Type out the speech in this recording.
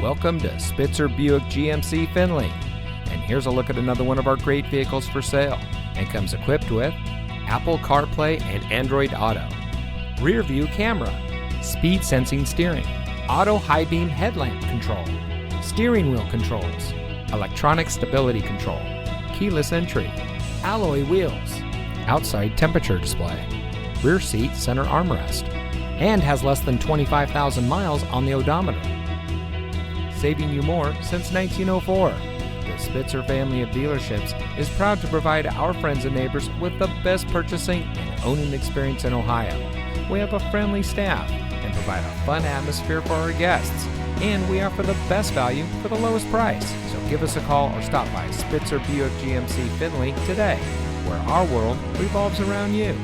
Welcome to Spitzer Buick GMC Findlay. And here's a look at another one of our great vehicles for sale, and comes equipped with Apple CarPlay and Android Auto, rear view camera, speed sensing steering, auto high beam headlamp control, steering wheel controls, electronic stability control, keyless entry, alloy wheels, outside temperature display, rear seat center armrest, and has less than 25,000 miles on the odometer. Saving you more since 1904. The Spitzer family of dealerships is proud to provide our friends and neighbors with the best purchasing and owning experience in Ohio. We have a friendly staff and provide a fun atmosphere for our guests, and we offer the best value for the lowest price. So give us a call or stop by Spitzer Buick GMC Findlay today, where our world revolves around you.